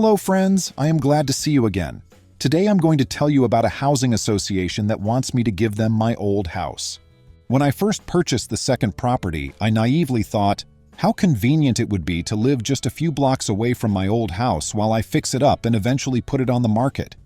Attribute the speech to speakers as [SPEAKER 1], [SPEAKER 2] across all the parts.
[SPEAKER 1] Hello friends, I am glad to see you again. Today I'm going to tell you about a housing association that wants me to give them my old house. When I first purchased the second property, I naively thought, how convenient it would be to live just a few blocks away from my old house while I fix it up and eventually put it on the market.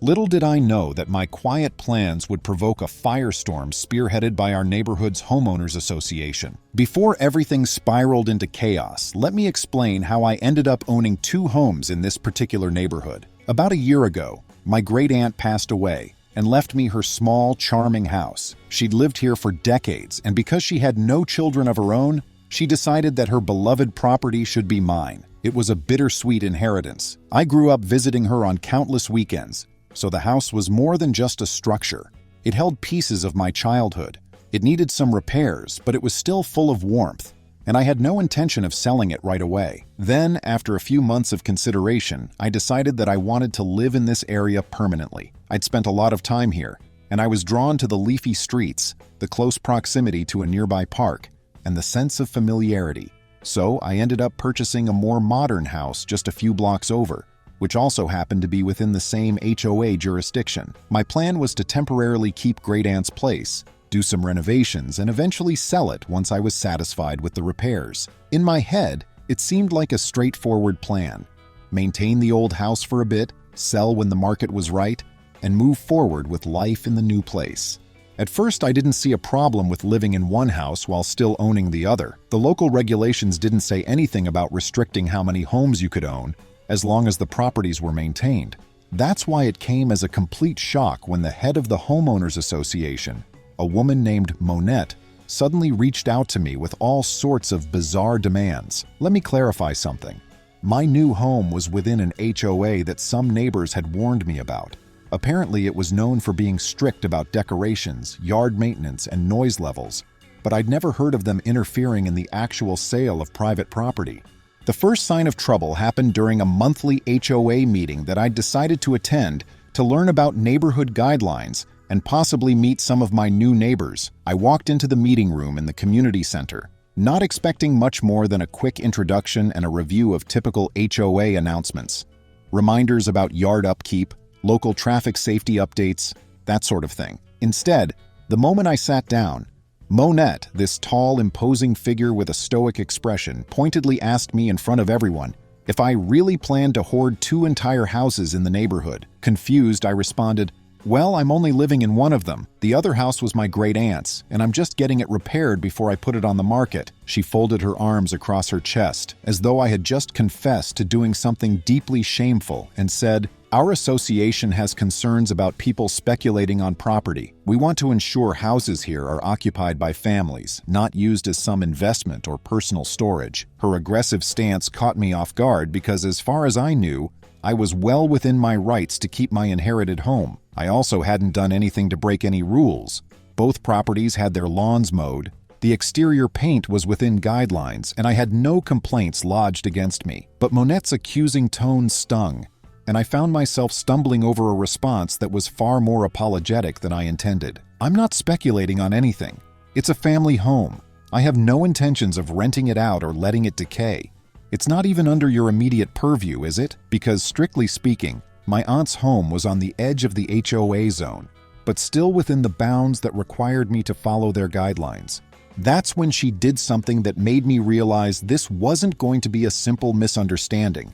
[SPEAKER 1] Little did I know that my quiet plans would provoke a firestorm spearheaded by our neighborhood's homeowners association. Before everything spiraled into chaos, let me explain how I ended up owning 2 homes in this particular neighborhood. About a year ago, my great-aunt passed away and left me her small, charming house. She'd lived here for decades, and because she had no children of her own, she decided that her beloved property should be mine. It was a bittersweet inheritance. I grew up visiting her on countless weekends, so the house was more than just a structure. It held pieces of my childhood. It needed some repairs, but it was still full of warmth, and I had no intention of selling it right away. Then, after a few months of consideration, I decided that I wanted to live in this area permanently. I'd spent a lot of time here, and I was drawn to the leafy streets, the close proximity to a nearby park, and the sense of familiarity. So I ended up purchasing a more modern house just a few blocks over, which also happened to be within the same HOA jurisdiction. My plan was to temporarily keep great-aunt's place, do some renovations, and eventually sell it once I was satisfied with the repairs. In my head, it seemed like a straightforward plan. Maintain the old house for a bit, sell when the market was right, and move forward with life in the new place. At first, I didn't see a problem with living in one house while still owning the other. The local regulations didn't say anything about restricting how many homes you could own, as long as the properties were maintained. That's why it came as a complete shock when the head of the homeowners association, a woman named Monette, suddenly reached out to me with all sorts of bizarre demands. Let me clarify something. My new home was within an HOA that some neighbors had warned me about. Apparently, it was known for being strict about decorations, yard maintenance, and noise levels, but I'd never heard of them interfering in the actual sale of private property. The first sign of trouble happened during a monthly HOA meeting that I'd decided to attend to learn about neighborhood guidelines and possibly meet some of my new neighbors. I walked into the meeting room in the community center, not expecting much more than a quick introduction and a review of typical HOA announcements. Reminders about yard upkeep, local traffic safety updates, that sort of thing. Instead, the moment I sat down, Monette, this tall, imposing figure with a stoic expression, pointedly asked me in front of everyone if I really planned to hoard 2 entire houses in the neighborhood. Confused, I responded, "Well, I'm only living in one of them. The other house was my great-aunt's, and I'm just getting it repaired before I put it on the market." She folded her arms across her chest, as though I had just confessed to doing something deeply shameful, and said, "Our association has concerns about people speculating on property. We want to ensure houses here are occupied by families, not used as some investment or personal storage." Her aggressive stance caught me off guard because, as far as I knew, I was well within my rights to keep my inherited home. I also hadn't done anything to break any rules. Both properties had their lawns mowed. The exterior paint was within guidelines, and I had no complaints lodged against me. But Monette's accusing tone stung, and I found myself stumbling over a response that was far more apologetic than I intended. "I'm not speculating on anything. It's a family home. I have no intentions of renting it out or letting it decay. It's not even under your immediate purview, is it? Because strictly speaking, my aunt's home was on the edge of the HOA zone, but still within the bounds that required me to follow their guidelines." That's when she did something that made me realize this wasn't going to be a simple misunderstanding.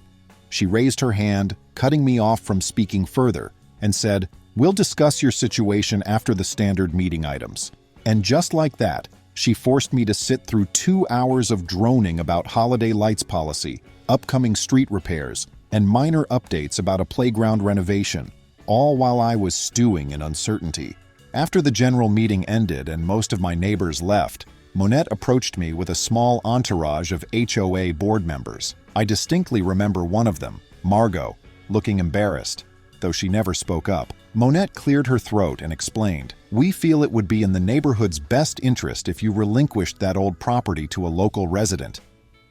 [SPEAKER 1] She raised her hand, cutting me off from speaking further, and said, "We'll discuss your situation after the standard meeting items." And just like that, she forced me to sit through 2 hours of droning about holiday lights policy, upcoming street repairs, and minor updates about a playground renovation, all while I was stewing in uncertainty. After the general meeting ended and most of my neighbors left, Monette approached me with a small entourage of HOA board members. I distinctly remember one of them, Margot, looking embarrassed, though she never spoke up. Monette cleared her throat and explained, "We feel it would be in the neighborhood's best interest if you relinquished that old property to a local resident.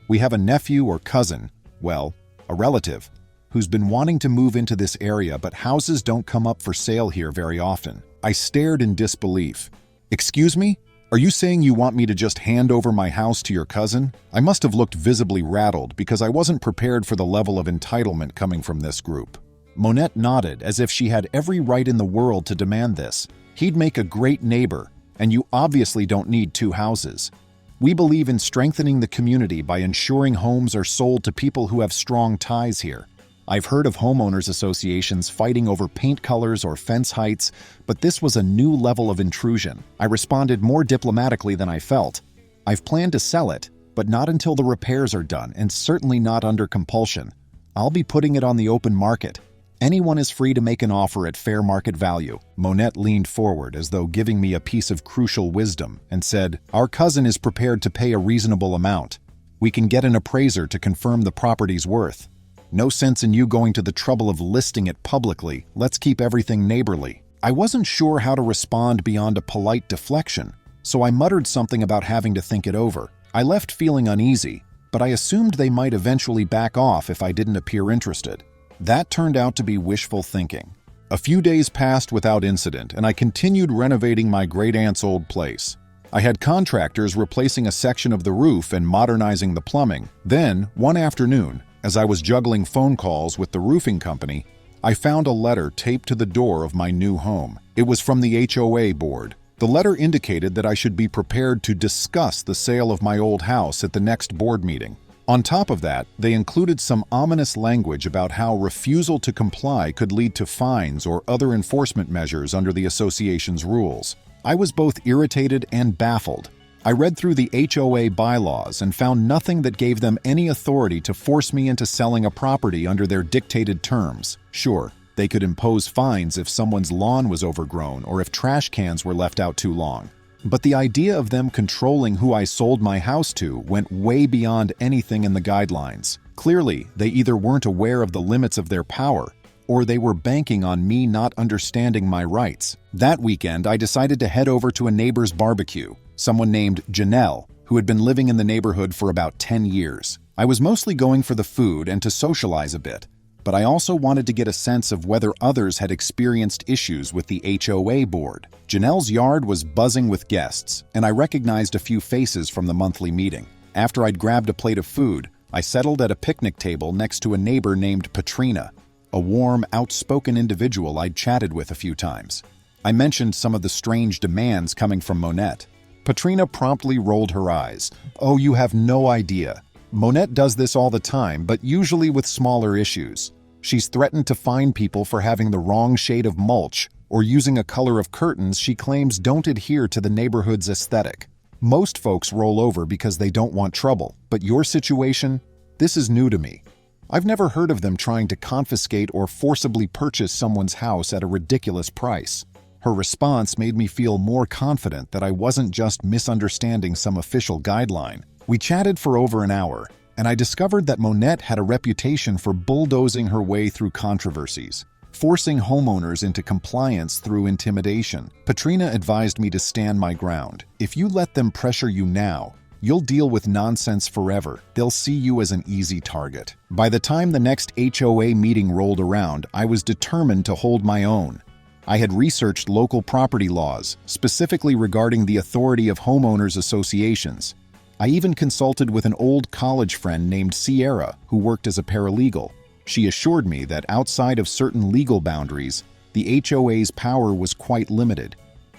[SPEAKER 1] We have a nephew or cousin, well, a relative, who's been wanting to move into this area, but houses don't come up for sale here very often." I stared in disbelief. "Excuse me? Are you saying you want me to just hand over my house to your cousin? I must have looked visibly rattled because I wasn't prepared for the level of entitlement coming from this group. Monette nodded as if she had every right in the world to demand this. He'd make a great neighbor, and you obviously don't need two houses. We believe in strengthening the community by ensuring homes are sold to people who have strong ties here. I've heard of homeowners associations fighting over paint colors or fence heights, but this was a new level of intrusion. I responded more diplomatically than I felt. I've planned to sell it, but not until the repairs are done, and certainly not under compulsion. I'll be putting it on the open market. Anyone is free to make an offer at fair market value. Monette leaned forward as though giving me a piece of crucial wisdom and said, "Our cousin is prepared to pay a reasonable amount. We can get an appraiser to confirm the property's worth. No sense in you going to the trouble of listing it publicly. Let's keep everything neighborly." I wasn't sure how to respond beyond a polite deflection, so I muttered something about having to think it over. I left feeling uneasy, but I assumed they might eventually back off if I didn't appear interested. That turned out to be wishful thinking. A few days passed without incident, and I continued renovating my great-aunt's old place. I had contractors replacing a section of the roof and modernizing the plumbing. Then, one afternoon, as I was juggling phone calls with the roofing company, I found a letter taped to the door of my new home. It was from the HOA board. The letter indicated that I should be prepared to discuss the sale of my old house at the next board meeting. On top of that, they included some ominous language about how refusal to comply could lead to fines or other enforcement measures under the association's rules. I was both irritated and baffled. I read through the HOA bylaws and found nothing that gave them any authority to force me into selling a property under their dictated terms. Sure, they could impose fines if someone's lawn was overgrown or if trash cans were left out too long. But the idea of them controlling who I sold my house to went way beyond anything in the guidelines. Clearly, they either weren't aware of the limits of their power, or they were banking on me not understanding my rights. That weekend, I decided to head over to a neighbor's barbecue. Someone named Janelle, who had been living in the neighborhood for about 10 years. I was mostly going for the food and to socialize a bit, but I also wanted to get a sense of whether others had experienced issues with the HOA board. Janelle's yard was buzzing with guests, and I recognized a few faces from the monthly meeting. After I'd grabbed a plate of food, I settled at a picnic table next to a neighbor named Patrina, a warm, outspoken individual I'd chatted with a few times. I mentioned some of the strange demands coming from Monette. Patrina promptly rolled her eyes. "Oh, you have no idea. Monette does this all the time, but usually with smaller issues. She's threatened to fine people for having the wrong shade of mulch or using a color of curtains she claims don't adhere to the neighborhood's aesthetic. Most folks roll over because they don't want trouble, but your situation? This is new to me. I've never heard of them trying to confiscate or forcibly purchase someone's house at a ridiculous price." Her response made me feel more confident that I wasn't just misunderstanding some official guideline. We chatted for over an hour, and I discovered that Monette had a reputation for bulldozing her way through controversies, forcing homeowners into compliance through intimidation. Patrina advised me to stand my ground. If you let them pressure you now, you'll deal with nonsense forever. They'll see you as an easy target. By the time the next HOA meeting rolled around, I was determined to hold my own. I had researched local property laws, specifically regarding the authority of homeowners associations. I even consulted with an old college friend named Sierra, who worked as a paralegal. She assured me that outside of certain legal boundaries, the HOA's power was quite limited.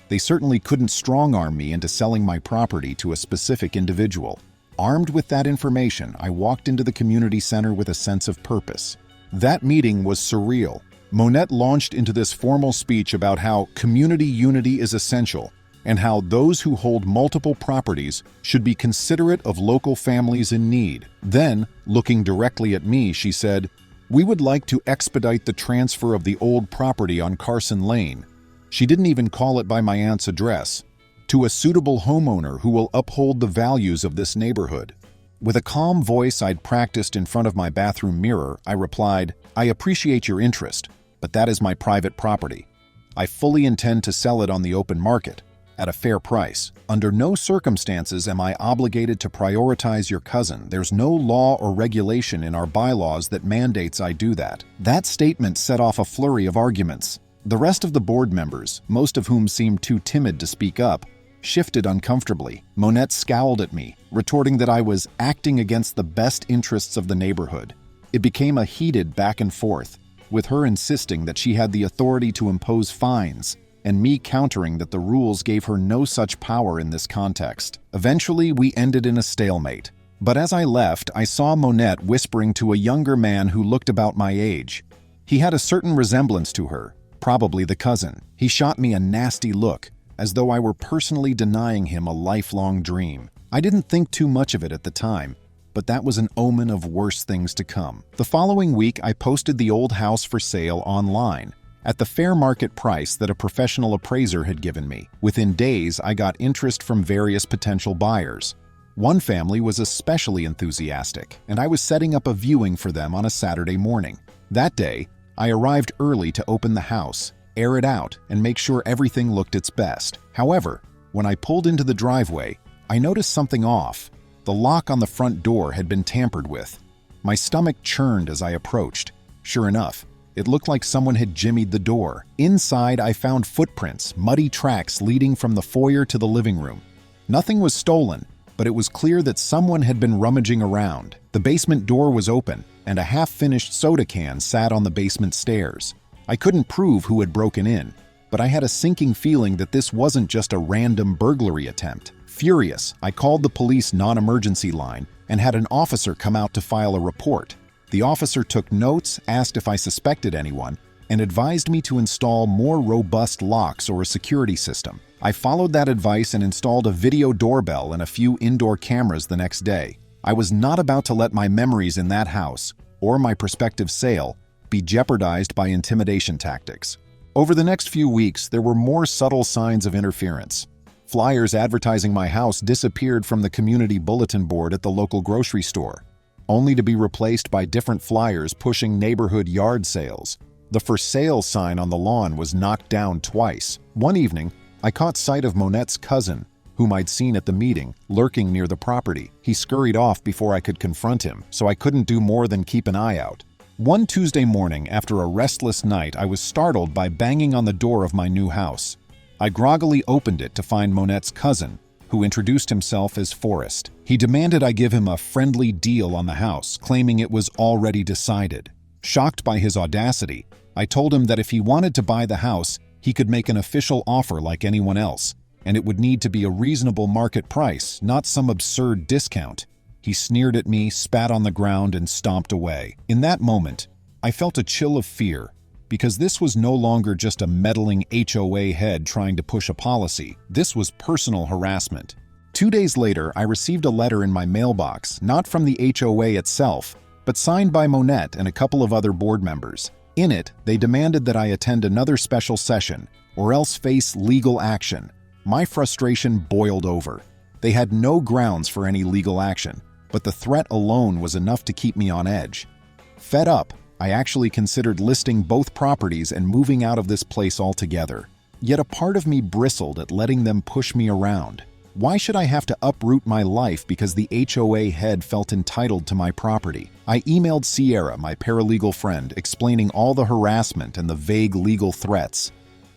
[SPEAKER 1] They certainly couldn't strong-arm me into selling my property to a specific individual. Armed with that information, I walked into the community center with a sense of purpose. That meeting was surreal. Monette launched into this formal speech about how community unity is essential and how those who hold multiple properties should be considerate of local families in need. Then, looking directly at me, she said, "We would like to expedite the transfer of the old property on Carson Lane." She didn't even call it by my aunt's address. "To a suitable homeowner who will uphold the values of this neighborhood." With a calm voice I'd practiced in front of my bathroom mirror, I replied, "I appreciate your interest, but that is my private property. I fully intend to sell it on the open market, at a fair price. Under no circumstances am I obligated to prioritize your cousin. There's no law or regulation in our bylaws that mandates I do that." That statement set off a flurry of arguments. The rest of the board members, most of whom seemed too timid to speak up, shifted uncomfortably. Monette scowled at me, retorting that I was acting against the best interests of the neighborhood. It became a heated back and forth, with her insisting that she had the authority to impose fines, and me countering that the rules gave her no such power in this context. Eventually, we ended in a stalemate. But as I left, I saw Monette whispering to a younger man who looked about my age. He had a certain resemblance to her, probably the cousin. He shot me a nasty look, as though I were personally denying him a lifelong dream. I didn't think too much of it at the time, but that was an omen of worse things to come. The following week, I posted the old house for sale online, at the fair market price that a professional appraiser had given me. Within days, I got interest from various potential buyers. One family was especially enthusiastic, and I was setting up a viewing for them on a Saturday morning. That day, I arrived early to open the house, air it out, and make sure everything looked its best. However, when I pulled into the driveway, I noticed something off. The lock on the front door had been tampered with. My stomach churned as I approached. Sure enough, it looked like someone had jimmied the door. Inside, I found footprints, muddy tracks leading from the foyer to the living room. Nothing was stolen, but it was clear that someone had been rummaging around. The basement door was open, and a half-finished soda can sat on the basement stairs. I couldn't prove who had broken in, but I had a sinking feeling that this wasn't just a random burglary attempt. Furious, I called the police non-emergency line and had an officer come out to file a report. The officer took notes, asked if I suspected anyone, and advised me to install more robust locks or a security system. I followed that advice and installed a video doorbell and a few indoor cameras the next day. I was not about to let my memories in that house, or my prospective sale, be jeopardized by intimidation tactics. Over the next few weeks, there were more subtle signs of interference. Flyers advertising my house disappeared from the community bulletin board at the local grocery store, only to be replaced by different flyers pushing neighborhood yard sales. The for sale sign on the lawn was knocked down twice. One evening, I caught sight of Monette's cousin, whom I'd seen at the meeting, lurking near the property. He scurried off before I could confront him, so I couldn't do more than keep an eye out. One Tuesday morning, after a restless night, I was startled by banging on the door of my new house. I groggily opened it to find Monette's cousin, who introduced himself as Forrest. He demanded I give him a friendly deal on the house, claiming it was already decided. Shocked by his audacity, I told him that if he wanted to buy the house, he could make an official offer like anyone else, and it would need to be a reasonable market price, not some absurd discount. He sneered at me, spat on the ground, and stomped away. In that moment, I felt a chill of fear, because this was no longer just a meddling HOA head trying to push a policy. This was personal harassment. 2 days later, I received a letter in my mailbox, not from the HOA itself, but signed by Monette and a couple of other board members. In it, they demanded that I attend another special session, or else face legal action. My frustration boiled over. They had no grounds for any legal action, but the threat alone was enough to keep me on edge. Fed up, I actually considered listing both properties and moving out of this place altogether. Yet a part of me bristled at letting them push me around. Why should I have to uproot my life because the HOA head felt entitled to my property? I emailed Sierra, my paralegal friend, explaining all the harassment and the vague legal threats.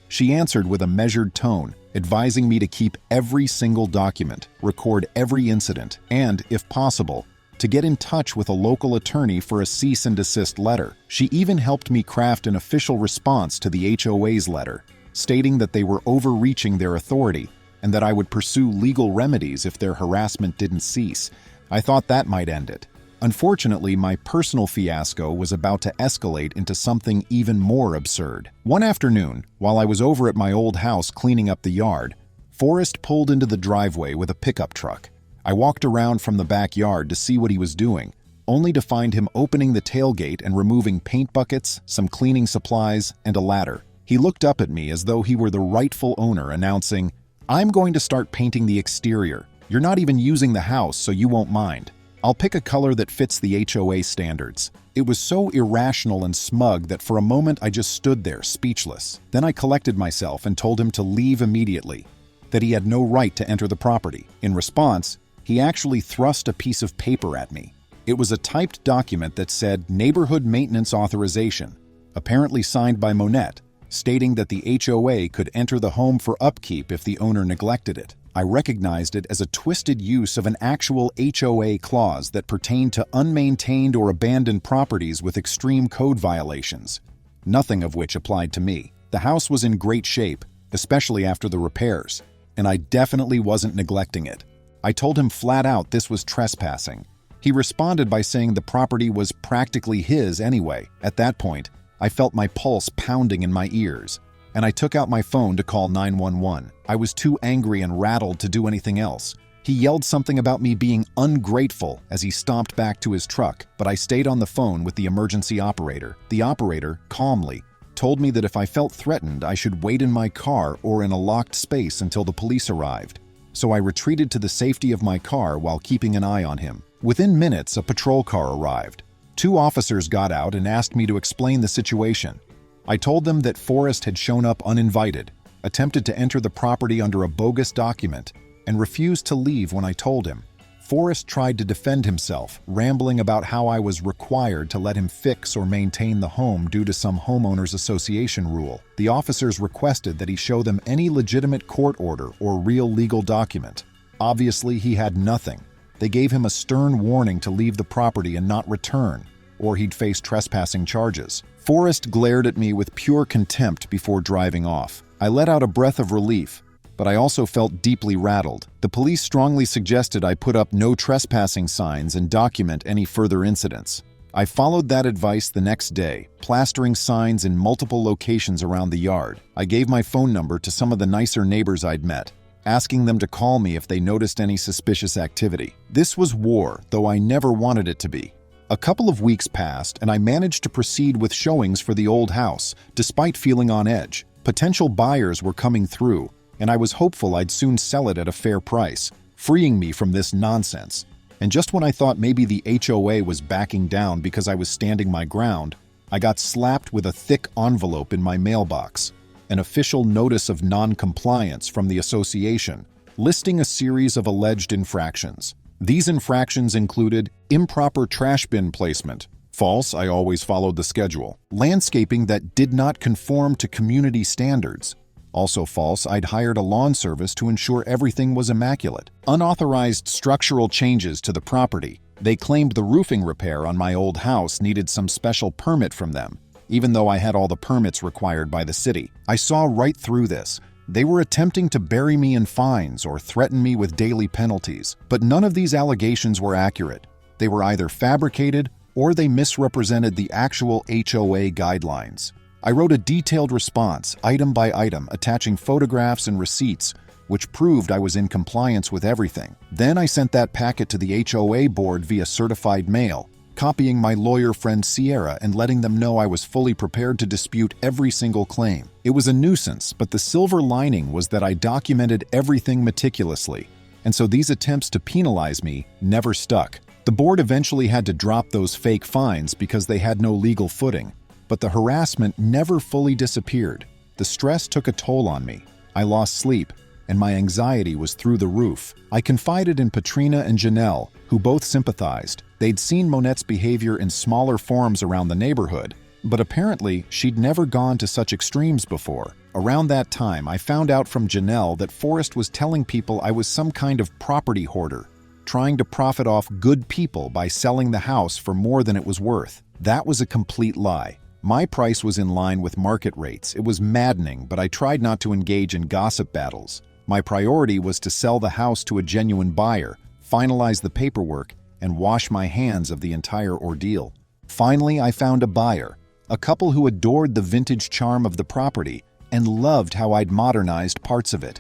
[SPEAKER 1] She answered with a measured tone, advising me to keep every single document, record every incident, and, if possible, to get in touch with a local attorney for a cease and desist letter. She even helped me craft an official response to the HOA's letter, stating that they were overreaching their authority and that I would pursue legal remedies if their harassment didn't cease. I thought that might end it. Unfortunately, my personal fiasco was about to escalate into something even more absurd. One afternoon, while I was over at my old house cleaning up the yard, Forrest pulled into the driveway with a pickup truck. I walked around from the backyard to see what he was doing, only to find him opening the tailgate and removing paint buckets, some cleaning supplies, and a ladder. He looked up at me as though he were the rightful owner, announcing, "I'm going to start painting the exterior. You're not even using the house, so you won't mind. I'll pick a color that fits the HOA standards." It was so irrational and smug that for a moment I just stood there, speechless. Then I collected myself and told him to leave immediately, that he had no right to enter the property. In response, he actually thrust a piece of paper at me. It was a typed document that said Neighborhood Maintenance Authorization, apparently signed by Monette, stating that the HOA could enter the home for upkeep if the owner neglected it. I recognized it as a twisted use of an actual HOA clause that pertained to unmaintained or abandoned properties with extreme code violations, nothing of which applied to me. The house was in great shape, especially after the repairs, and I definitely wasn't neglecting it. I told him flat out this was trespassing. He responded by saying the property was practically his anyway. At that point, I felt my pulse pounding in my ears, and I took out my phone to call 911. I was too angry and rattled to do anything else. He yelled something about me being ungrateful as he stomped back to his truck, but I stayed on the phone with the emergency operator. The operator, calmly, told me that if I felt threatened, I should wait in my car or in a locked space until the police arrived. So I retreated to the safety of my car while keeping an eye on him. Within minutes, a patrol car arrived. 2 officers got out and asked me to explain the situation. I told them that Forrest had shown up uninvited, attempted to enter the property under a bogus document, and refused to leave when I told him. Forrest tried to defend himself, rambling about how I was required to let him fix or maintain the home due to some homeowners association rule. The officers requested that he show them any legitimate court order or real legal document. Obviously, he had nothing. They gave him a stern warning to leave the property and not return, or he'd face trespassing charges. Forrest glared at me with pure contempt before driving off. I let out a breath of relief, but I also felt deeply rattled. The police strongly suggested I put up no trespassing signs and document any further incidents. I followed that advice the next day, plastering signs in multiple locations around the yard. I gave my phone number to some of the nicer neighbors I'd met, asking them to call me if they noticed any suspicious activity. This was war, though I never wanted it to be. A couple of weeks passed, and I managed to proceed with showings for the old house, despite feeling on edge. Potential buyers were coming through, and I was hopeful I'd soon sell it at a fair price, freeing me from this nonsense. And just when I thought maybe the HOA was backing down because I was standing my ground, I got slapped with a thick envelope in my mailbox, an official notice of non-compliance from the association, listing a series of alleged infractions. These infractions included improper trash bin placement, false, I always followed the schedule, landscaping that did not conform to community standards, also false, I'd hired a lawn service to ensure everything was immaculate, unauthorized structural changes to the property. They claimed the roofing repair on my old house needed some special permit from them, even though I had all the permits required by the city. I saw right through this. They were attempting to bury me in fines or threaten me with daily penalties, but none of these allegations were accurate. They were either fabricated or they misrepresented the actual HOA guidelines. I wrote a detailed response, item by item, attaching photographs and receipts, which proved I was in compliance with everything. Then I sent that packet to the HOA board via certified mail, copying my lawyer friend Sierra and letting them know I was fully prepared to dispute every single claim. It was a nuisance, but the silver lining was that I documented everything meticulously, and so these attempts to penalize me never stuck. The board eventually had to drop those fake fines because they had no legal footing, but the harassment never fully disappeared. The stress took a toll on me. I lost sleep, and my anxiety was through the roof. I confided in Patrina and Janelle, who both sympathized. They'd seen Monette's behavior in smaller forms around the neighborhood, but apparently she'd never gone to such extremes before. Around that time, I found out from Janelle that Forrest was telling people I was some kind of property hoarder, trying to profit off good people by selling the house for more than it was worth. That was a complete lie. My price was in line with market rates. It was maddening, but I tried not to engage in gossip battles. My priority was to sell the house to a genuine buyer, finalize the paperwork, and wash my hands of the entire ordeal. Finally, I found a buyer, a couple who adored the vintage charm of the property and loved how I'd modernized parts of it.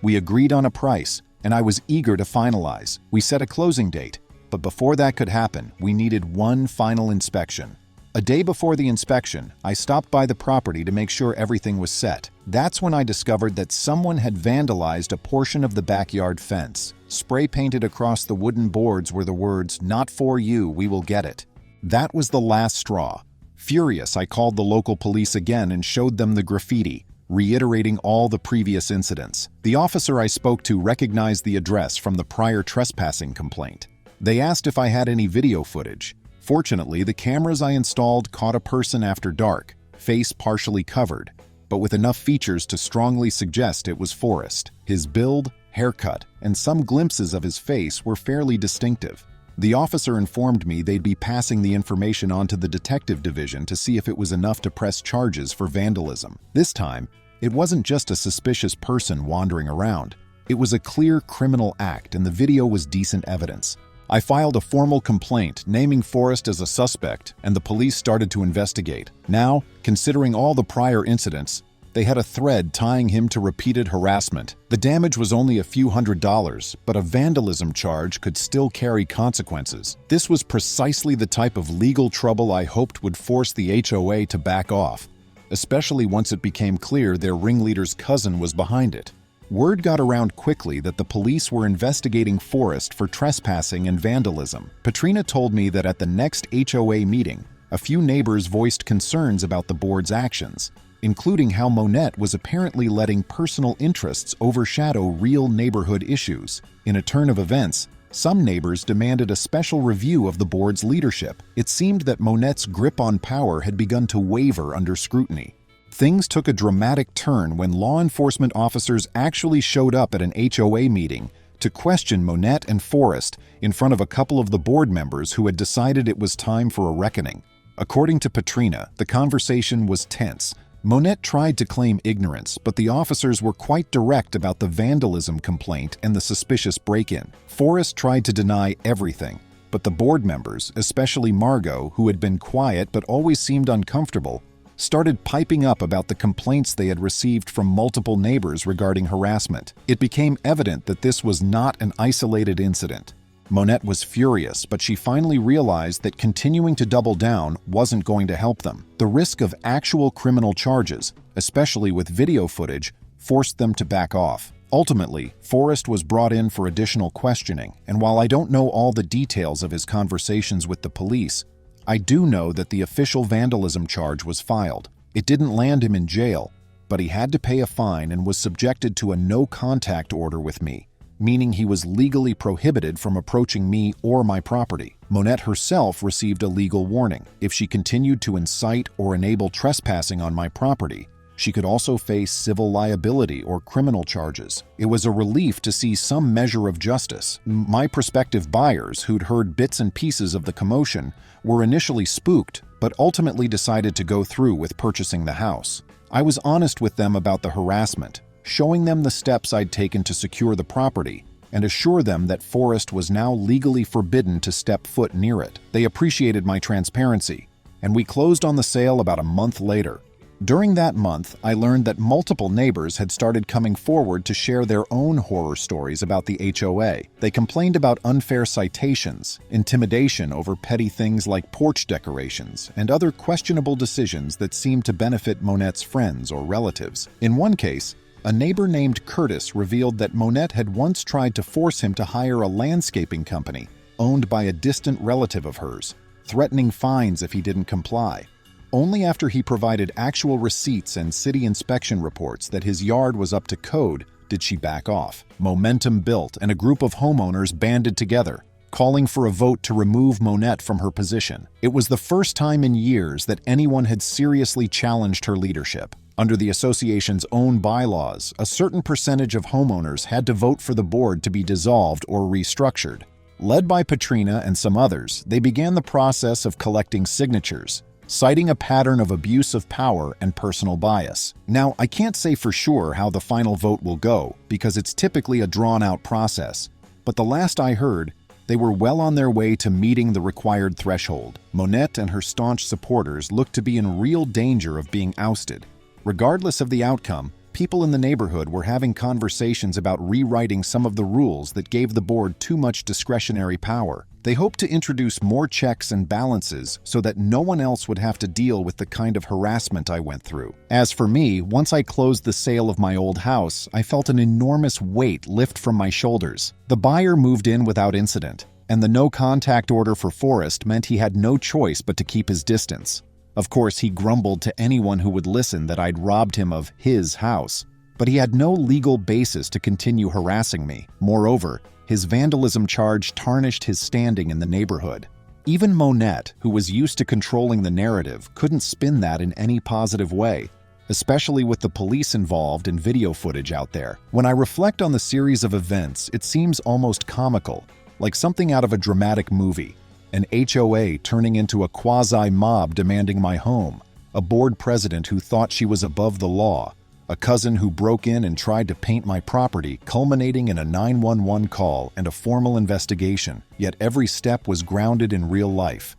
[SPEAKER 1] We agreed on a price, and I was eager to finalize. We set a closing date, but before that could happen, we needed one final inspection. A day before the inspection, I stopped by the property to make sure everything was set. That's when I discovered that someone had vandalized a portion of the backyard fence. Spray painted across the wooden boards were the words, "Not for you, we will get it." That was the last straw. Furious, I called the local police again and showed them the graffiti, reiterating all the previous incidents. The officer I spoke to recognized the address from the prior trespassing complaint. They asked if I had any video footage. Fortunately, the cameras I installed caught a person after dark, face partially covered, but with enough features to strongly suggest it was Forrest. His build, haircut, and some glimpses of his face were fairly distinctive. The officer informed me they'd be passing the information on to the detective division to see if it was enough to press charges for vandalism. This time, it wasn't just a suspicious person wandering around. It was a clear criminal act, and the video was decent evidence. I filed a formal complaint naming Forrest as a suspect, and the police started to investigate. Now, considering all the prior incidents, they had a thread tying him to repeated harassment. The damage was only a few $100s, but a vandalism charge could still carry consequences. This was precisely the type of legal trouble I hoped would force the HOA to back off, especially once it became clear their ringleader's cousin was behind it. Word got around quickly that the police were investigating Forrest for trespassing and vandalism. Patrina told me that at the next HOA meeting, a few neighbors voiced concerns about the board's actions, including how Monette was apparently letting personal interests overshadow real neighborhood issues. In a turn of events, some neighbors demanded a special review of the board's leadership. It seemed that Monette's grip on power had begun to waver under scrutiny. Things took a dramatic turn when law enforcement officers actually showed up at an HOA meeting to question Monette and Forrest in front of a couple of the board members who had decided it was time for a reckoning. According to Patrina, the conversation was tense. Monette tried to claim ignorance, but the officers were quite direct about the vandalism complaint and the suspicious break-in. Forrest tried to deny everything, but the board members, especially Margot, who had been quiet but always seemed uncomfortable, started piping up about the complaints they had received from multiple neighbors regarding harassment. It became evident that this was not an isolated incident. Monette was furious, but she finally realized that continuing to double down wasn't going to help them. The risk of actual criminal charges, especially with video footage, forced them to back off. Ultimately, Forrest was brought in for additional questioning, and while I don't know all the details of his conversations with the police, I do know that the official vandalism charge was filed. It didn't land him in jail, but he had to pay a fine and was subjected to a no-contact order with me, meaning he was legally prohibited from approaching me or my property. Monette herself received a legal warning. If she continued to incite or enable trespassing on my property, she could also face civil liability or criminal charges. It was a relief to see some measure of justice. My prospective buyers, who'd heard bits and pieces of the commotion, were initially spooked, but ultimately decided to go through with purchasing the house. I was honest with them about the harassment, showing them the steps I'd taken to secure the property, and assure them that Forrest was now legally forbidden to step foot near it. They appreciated my transparency, and we closed on the sale about a month later. During that month, I learned that multiple neighbors had started coming forward to share their own horror stories about the HOA. They complained about unfair citations, intimidation over petty things like porch decorations, and other questionable decisions that seemed to benefit Monette's friends or relatives. In one case, a neighbor named Curtis revealed that Monette had once tried to force him to hire a landscaping company owned by a distant relative of hers, threatening fines if he didn't comply. Only after he provided actual receipts and city inspection reports that his yard was up to code did she back off. Momentum built, and a group of homeowners banded together, calling for a vote to remove Monette from her position. It was the first time in years that anyone had seriously challenged her leadership. Under the association's own bylaws, a certain percentage of homeowners had to vote for the board to be dissolved or restructured. Led by Patrina and some others, they began the process of collecting signatures, citing a pattern of abuse of power and personal bias. Now, I can't say for sure how the final vote will go, because it's typically a drawn-out process, but the last I heard, they were well on their way to meeting the required threshold. Monette and her staunch supporters looked to be in real danger of being ousted. Regardless of the outcome, people in the neighborhood were having conversations about rewriting some of the rules that gave the board too much discretionary power. They hoped to introduce more checks and balances so that no one else would have to deal with the kind of harassment I went through. As for me, once I closed the sale of my old house, I felt an enormous weight lift from my shoulders. The buyer moved in without incident, and the no-contact order for Forrest meant he had no choice but to keep his distance. Of course, he grumbled to anyone who would listen that I'd robbed him of his house, but he had no legal basis to continue harassing me. Moreover, his vandalism charge tarnished his standing in the neighborhood. Even Monette, who was used to controlling the narrative, couldn't spin that in any positive way. especially with the police involved and video footage out there. When I reflect on the series of events, it seems almost comical, like something out of a dramatic movie. An HOA turning into a quasi-mob demanding my home, a board president who thought she was above the law, a cousin who broke in and tried to paint my property, culminating in a 911 call and a formal investigation, yet every step was grounded in real life.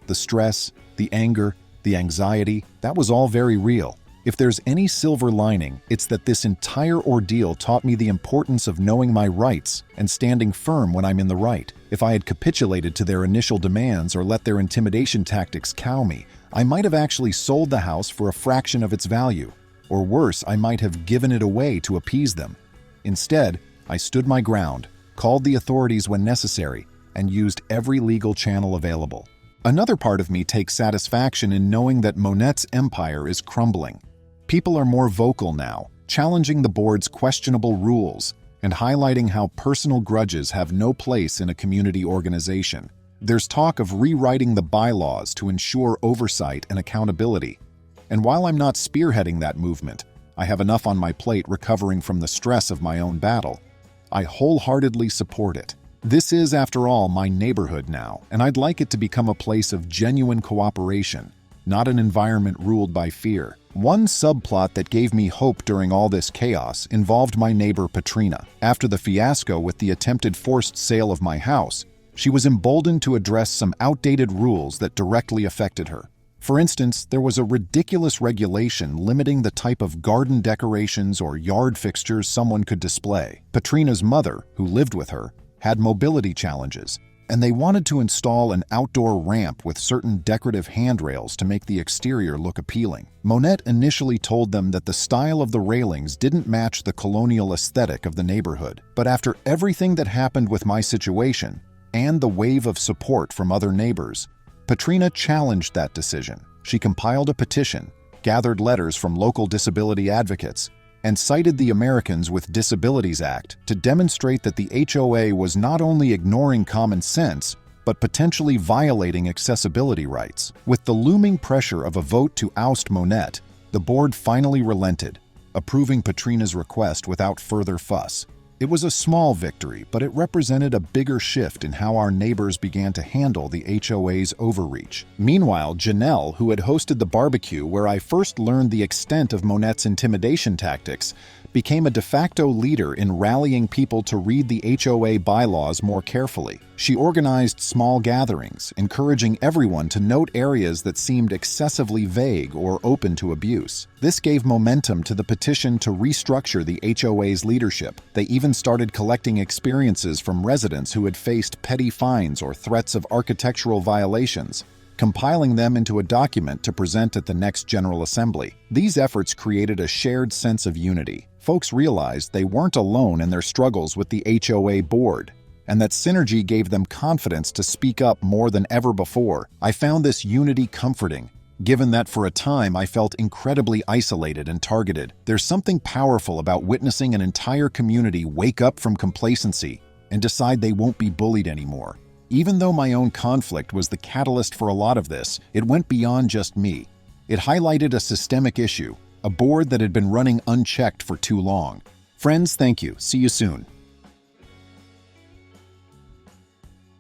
[SPEAKER 1] The stress, the anger, the anxiety, that was all very real. If there's any silver lining, it's that this entire ordeal taught me the importance of knowing my rights and standing firm when I'm in the right. If I had capitulated to their initial demands or let their intimidation tactics cow me, I might have actually sold the house for a fraction of its value. Or worse, I might have given it away to appease them. Instead, I stood my ground, called the authorities when necessary, and used every legal channel available. Another part of me takes satisfaction in knowing that Monette's empire is crumbling. People are more vocal now, challenging the board's questionable rules and highlighting how personal grudges have no place in a community organization. There's talk of rewriting the bylaws to ensure oversight and accountability. And while I'm not spearheading that movement, I have enough on my plate recovering from the stress of my own battle. I wholeheartedly support it. This is, after all, my neighborhood now, and I'd like it to become a place of genuine cooperation, not an environment ruled by fear. One subplot that gave me hope during all this chaos involved my neighbor Patrina. After the fiasco with the attempted forced sale of my house, she was emboldened to address some outdated rules that directly affected her. For instance, there was a ridiculous regulation limiting the type of garden decorations or yard fixtures someone could display. Patrina's mother, who lived with her, had mobility challenges, and they wanted to install an outdoor ramp with certain decorative handrails to make the exterior look appealing. Monette initially told them that the style of the railings didn't match the colonial aesthetic of the neighborhood. But after everything that happened with my situation, and the wave of support from other neighbors, Patrina challenged that decision. She compiled a petition, gathered letters from local disability advocates, and cited the Americans with Disabilities Act to demonstrate that the HOA was not only ignoring common sense, but potentially violating accessibility rights. With the looming pressure of a vote to oust Monette, the board finally relented, approving Patrina's request without further fuss. It was a small victory, but it represented a bigger shift in how our neighbors began to handle the HOA's overreach. Meanwhile, Janelle, who had hosted the barbecue where I first learned the extent of Monette's intimidation tactics, became a de facto leader in rallying people to read the HOA bylaws more carefully. She organized small gatherings, encouraging everyone to note areas that seemed excessively vague or open to abuse. This gave momentum to the petition to restructure the HOA's leadership. They even started collecting experiences from residents who had faced petty fines or threats of architectural violations, compiling them into a document to present at the next General Assembly. These efforts created a shared sense of unity. Folks realized they weren't alone in their struggles with the HOA board, and that synergy gave them confidence to speak up more than ever before. I found this unity comforting, given that for a time I felt incredibly isolated and targeted. There's something powerful about witnessing an entire community wake up from complacency and decide they won't be bullied anymore. Even though my own conflict was the catalyst for a lot of this, it went beyond just me. It highlighted a systemic issue, a board that had been running unchecked for too long. Friends, thank you. See you soon.